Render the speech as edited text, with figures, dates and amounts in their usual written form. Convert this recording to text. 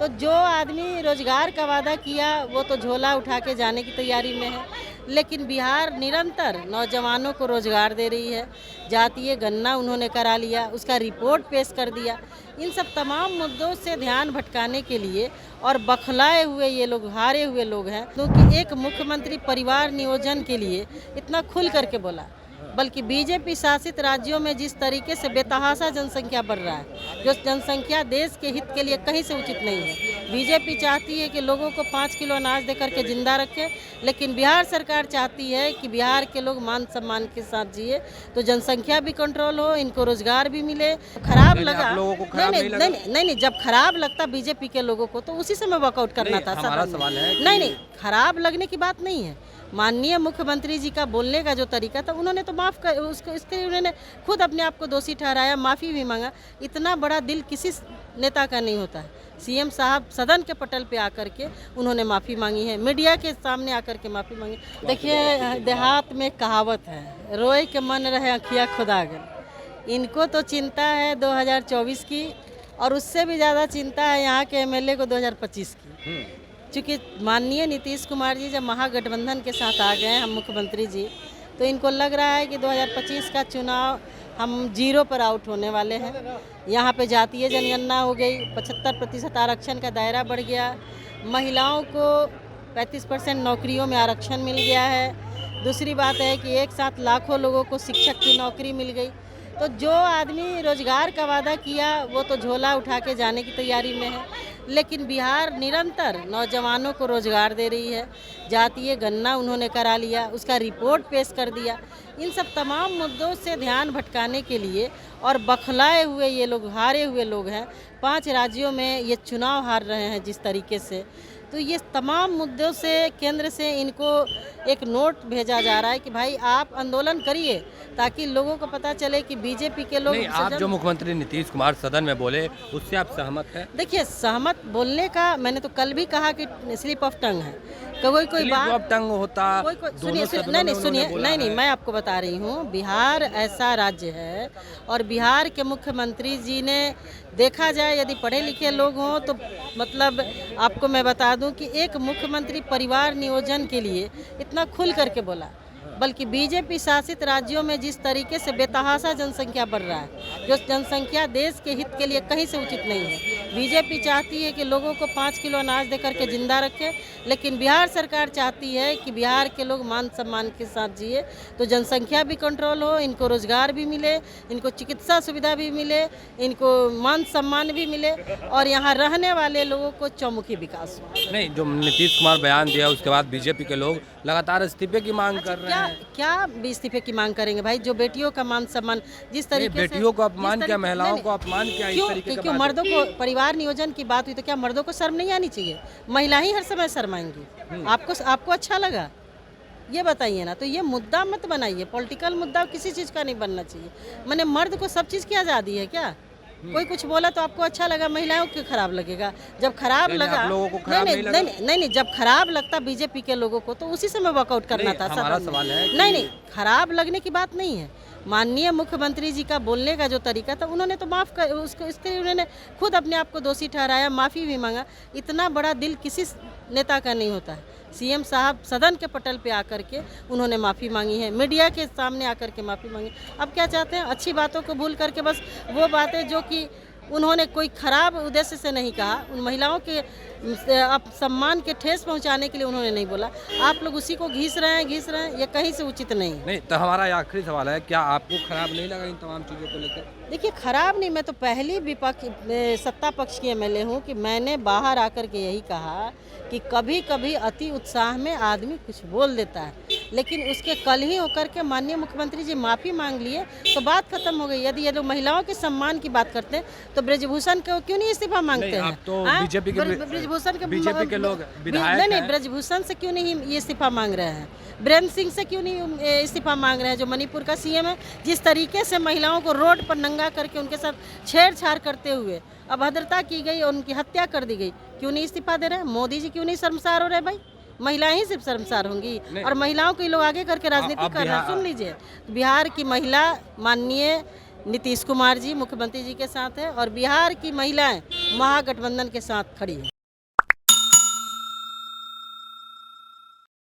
तो जो आदमी रोजगार का वादा किया वो तो झोला उठा के जाने की तैयारी में है, लेकिन बिहार निरंतर नौजवानों को रोजगार दे रही है। जातीय गणना उन्होंने करा लिया, उसका रिपोर्ट पेश कर दिया। इन सब तमाम मुद्दों से ध्यान भटकाने के लिए और बखलाए हुए ये लोग, हारे हुए लोग हैं, क्योंकि एक मुख्यमंत्री परिवार नियोजन के लिए इतना खुल करके बोला, बल्कि बीजेपी शासित राज्यों में जिस तरीके से बेतहाशा जनसंख्या बढ़ रहा है, जो जनसंख्या देश के हित के लिए कहीं से उचित नहीं है। बीजेपी चाहती है कि लोगों को 5 किलो अनाज देकर के जिंदा रखे, लेकिन बिहार सरकार चाहती है कि बिहार के लोग मान सम्मान के साथ जिए, तो जनसंख्या भी कंट्रोल हो, इनको रोजगार भी मिले। खराब लगा लोगों को, नहीं, जब खराब लगता बीजेपी के लोगों को तो उसी समय वॉकआउट करना था। हमारा सवाल है नहीं, खराब लगने की बात नहीं है। माननीय मुख्यमंत्री जी का बोलने का जो तरीका था, उन्होंने तो माफ़ कर, उसको इसके लिए उन्होंने खुद अपने आप को दोषी ठहराया, माफ़ी भी मांगा। इतना बड़ा दिल किसी नेता का नहीं होता है। सीएम साहब सदन के पटल पे आकर के उन्होंने माफ़ी मांगी है, मीडिया के सामने आकर के माफ़ी मांगी। देखिए, देहात में कहावत है, रोए के मन रहे अखियाँ खुदागर। इनको तो चिंता है 2024 की, और उससे भी ज़्यादा चिंता है यहाँ के एमएलए को 2025 की। चूँकि माननीय नीतीश कुमार जी जब महागठबंधन के साथ आ गए हम मुख्यमंत्री जी, तो इनको लग रहा है कि 2025 का चुनाव हम 0 पर आउट होने वाले हैं। यहाँ पे जातीय जनगणना हो गई, 75% आरक्षण का दायरा बढ़ गया, महिलाओं को 35% नौकरियों में आरक्षण मिल गया है। दूसरी बात है कि एक साथ लाखों लोगों को शिक्षक की नौकरी मिल गई। तो जो आदमी रोजगार का वादा किया वो तो झोला उठा के जाने की तैयारी में है, लेकिन बिहार निरंतर नौजवानों को रोजगार दे रही है। जातीय गणना उन्होंने करा लिया, उसका रिपोर्ट पेश कर दिया। इन सब तमाम मुद्दों से ध्यान भटकाने के लिए और बखलाए हुए ये लोग, हारे हुए लोग हैं। 5 राज्यों में ये चुनाव हार रहे हैं जिस तरीके से, तो ये तमाम मुद्दों से केंद्र से इनको एक नोट भेजा जा रहा है कि भाई आप आंदोलन करिए, ताकि लोगों को पता चले कि बीजेपी के लोग। आप जो मुख्यमंत्री नीतीश कुमार सदन में बोले उससे आप सहमत हैं? देखिए, सहमत बोलने का मैंने तो कल भी कहा कि स्लिप ऑफ टंग है। कोई बात टंग होता, सुनिए, नहीं, मैं आपको बता रही हूँ, बिहार ऐसा राज्य है और बिहार के मुख्यमंत्री जी ने, देखा जाए यदि पढ़े लिखे लोग हों तो मतलब आपको मैं बता दूं कि एक मुख्यमंत्री परिवार नियोजन के लिए इतना खुल करके बोला, बल्कि बीजेपी शासित राज्यों में जिस तरीके से बेतहाशा जनसंख्या बढ़ रहा है, जो जनसंख्या देश के हित के लिए कहीं से उचित नहीं है। बीजेपी चाहती है कि लोगों को 5 किलो अनाज देकर के जिंदा रखे, लेकिन बिहार सरकार चाहती है कि बिहार के लोग मान सम्मान के साथ जिए, तो जनसंख्या भी कंट्रोल हो, इनको रोजगार भी मिले, इनको चिकित्सा सुविधा भी मिले, इनको मान सम्मान भी मिले, और यहाँ रहने वाले लोगों को चौमुखी विकास हो। नहीं, जो नीतीश कुमार बयान दिया उसके बाद बीजेपी के लोग लगातार इस्तीफे की मांग कर रहे हैं। क्या इस्तीफे की मांग करेंगे भाई? जो बेटियों का मान सम्मान जिस तरीके से, बेटियों को अपमान किया, महिलाओं को अपमान किया, इस तरीके क्यों मर्दों को परिवार नियोजन की बात हुई तो क्या मर्दों को शर्म नहीं आनी चाहिए? महिला ही हर समय शर्माएंगी। आपको अच्छा लगा? ये बताइए ना। तो ये मुद्दा मत बनाइए, पॉलिटिकल मुद्दा किसी चीज़ का नहीं बनना चाहिए। मैंने मर्द को सब चीज़ की आज़ादी है क्या? कोई कुछ बोला तो आपको अच्छा लगा, महिलाओं को खराब लगेगा? जब खराब लगा, लोगों को खराब नहीं, जब खराब लगता बीजेपी के लोगों को तो उसी समय वॉकआउट करना था। हमारा सवाल है नहीं, खराब लगने की बात नहीं है। माननीय मुख्यमंत्री जी का बोलने का जो तरीका था, उन्होंने तो माफ़ कर, उसको इसके लिए उन्होंने खुद अपने आप को दोषी ठहराया, माफ़ी भी मांगा। इतना बड़ा दिल किसी नेता का नहीं होता है। सीएम साहब सदन के पटल पे आकर के उन्होंने माफ़ी मांगी है, मीडिया के सामने आकर के माफ़ी मांगी। अब क्या चाहते हैं? अच्छी बातों को भूल करके बस वो बातें जो कि उन्होंने कोई खराब उद्देश्य से नहीं कहा, उन महिलाओं के सम्मान के ठेस पहुंचाने के लिए उन्होंने नहीं बोला। आप लोग उसी को घिस रहे हैं, ये कहीं से उचित नहीं। तो हमारा आखिरी सवाल है, क्या आपको खराब नहीं लगा इन तमाम चीज़ों को लेकर? देखिए, खराब नहीं, मैं तो पहली सत्ता पक्ष की एमएलए हूँ कि मैंने बाहर आकर के यही कहा कि कभी कभी अति उत्साह में आदमी कुछ बोल देता है, लेकिन उसके कल ही होकर के माननीय मुख्यमंत्री जी माफ़ी मांग लिए तो बात खत्म हो गई। यदि ये लोग महिलाओं के सम्मान की बात करते हैं तो ब्रजभूषण को क्यों नहीं इस्तीफा मांगते हैं? तो बीजेपी के लोग विधायक नहीं, ब्रजभूषण से क्यों नहीं ये इस्तीफा मांग रहे हैं? बीरेंद्र सिंह से क्यों नहीं इस्तीफा मांग रहे हैं, जो मणिपुर का सीएम है? जिस तरीके से महिलाओं को रोड पर नंगा करके उनके साथ छेड़छाड़ करते हुए अभद्रता की गई और उनकी हत्या कर दी गई, क्यों नहीं इस्तीफा दे रहे हैं? मोदी जी क्यों नहीं शर्मसार हो रहे भाई? महिलाएं ही सिर्फ शर्मसार होंगी और महिलाओं को लोग आगे करके राजनीति कर रहे हैं। सुन लीजिए, बिहार की महिला माननीय नीतीश कुमार जी मुख्यमंत्री जी के साथ है और बिहार की महिलाएं महागठबंधन के साथ खड़ी हैं।